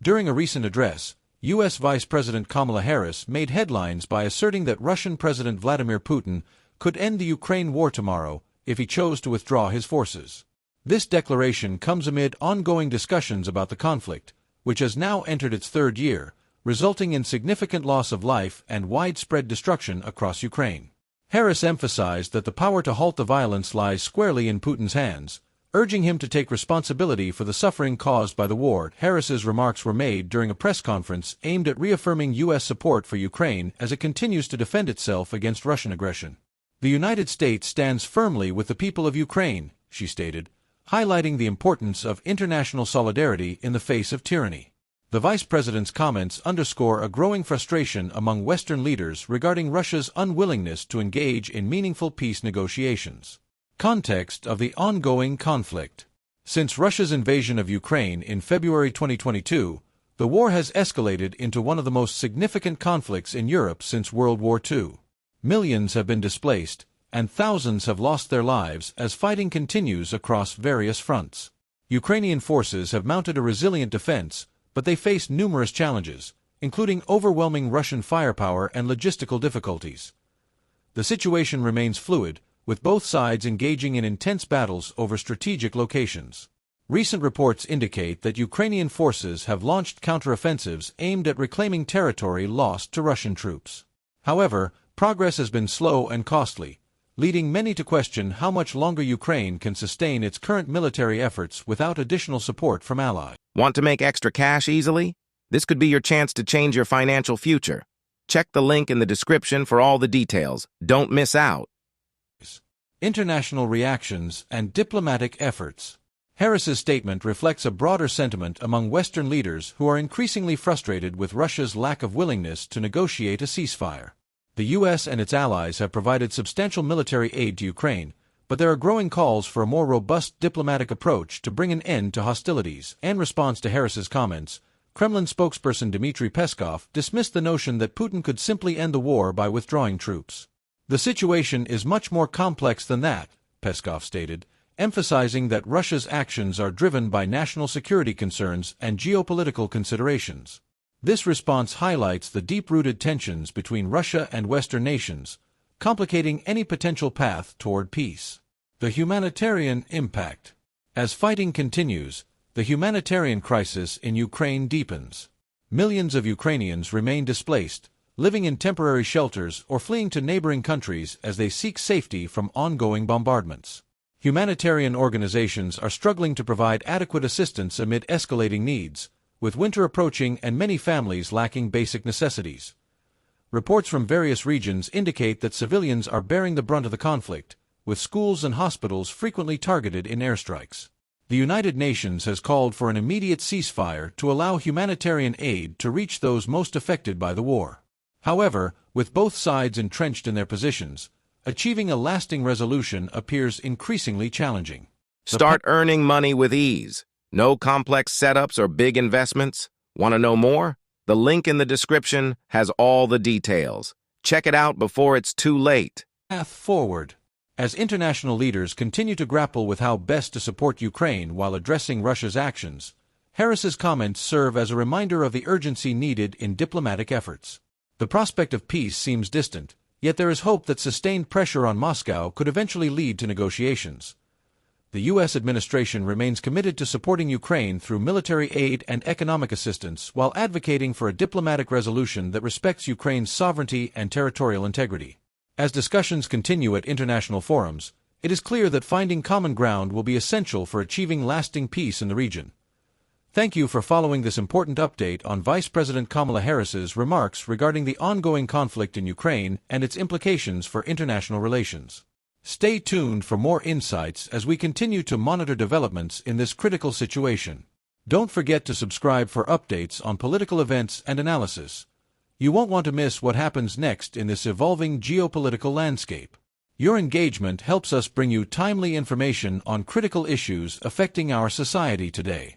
During a recent address, U.S. Vice President Kamala Harris made headlines by asserting that Russian President Vladimir Putin could end the Ukraine war tomorrow if he chose to withdraw his forces. This declaration comes amid ongoing discussions about the conflict, which has now entered its third year, resulting in significant loss of life and widespread destruction across Ukraine. Harris emphasized that the power to halt the violence lies squarely in Putin's hands, urging him to take responsibility for the suffering caused by the war. Harris's remarks were made during a press conference aimed at reaffirming U.S. support for Ukraine as it continues to defend itself against Russian aggression. "The United States stands firmly with the people of Ukraine," she stated, highlighting the importance of international solidarity in the face of tyranny. The vice president's comments underscore a growing frustration among Western leaders regarding Russia's unwillingness to engage in meaningful peace negotiations. Context of the ongoing conflict. Since Russia's invasion of Ukraine in February 2022, the war has escalated into one of the most significant conflicts in Europe since World War II. Millions have been displaced, and thousands have lost their lives as fighting continues across various fronts. Ukrainian forces have mounted a resilient defense, but they face numerous challenges, including overwhelming Russian firepower and logistical difficulties. The situation remains fluid, with both sides engaging in intense battles over strategic locations. Recent reports indicate that Ukrainian forces have launched counteroffensives aimed at reclaiming territory lost to Russian troops. However, progress has been slow and costly, leading many to question how much longer Ukraine can sustain its current military efforts without additional support from allies. Want to make extra cash easily? This could be your chance to change your financial future. Check the link in the description for all the details. Don't miss out. International reactions and diplomatic efforts. Harris's statement reflects a broader sentiment among Western leaders who are increasingly frustrated with Russia's lack of willingness to negotiate a ceasefire. The U.S. and its allies have provided substantial military aid to Ukraine, but there are growing calls for a more robust diplomatic approach to bring an end to hostilities. In response to Harris's comments, Kremlin spokesperson Dmitry Peskov dismissed the notion that Putin could simply end the war by withdrawing troops. "The situation is much more complex than that," Peskov stated, emphasizing that Russia's actions are driven by national security concerns and geopolitical considerations. This response highlights the deep-rooted tensions between Russia and Western nations, complicating any potential path toward peace. The humanitarian impact. As fighting continues, the humanitarian crisis in Ukraine deepens. Millions of Ukrainians remain displaced, living in temporary shelters or fleeing to neighboring countries as they seek safety from ongoing bombardments. Humanitarian organizations are struggling to provide adequate assistance amid escalating needs, with winter approaching and many families lacking basic necessities. Reports from various regions indicate that civilians are bearing the brunt of the conflict, with schools and hospitals frequently targeted in airstrikes. The United Nations has called for an immediate ceasefire to allow humanitarian aid to reach those most affected by the war. However, with both sides entrenched in their positions, achieving a lasting resolution appears increasingly challenging. Start earning money with ease. No complex setups or big investments? Want to know more? The link in the description has all the details. Check it out before it's too late. Path forward. As international leaders continue to grapple with how best to support Ukraine while addressing Russia's actions, Harris's comments serve as a reminder of the urgency needed in diplomatic efforts. The prospect of peace seems distant, yet there is hope that sustained pressure on Moscow could eventually lead to negotiations. The U.S. administration remains committed to supporting Ukraine through military aid and economic assistance while advocating for a diplomatic resolution that respects Ukraine's sovereignty and territorial integrity. As discussions continue at international forums, it is clear that finding common ground will be essential for achieving lasting peace in the region. Thank you for following this important update on Vice President Kamala Harris's remarks regarding the ongoing conflict in Ukraine and its implications for international relations. Stay tuned for more insights as we continue to monitor developments in this critical situation. Don't forget to subscribe for updates on political events and analysis. You won't want to miss what happens next in this evolving geopolitical landscape. Your engagement helps us bring you timely information on critical issues affecting our society today.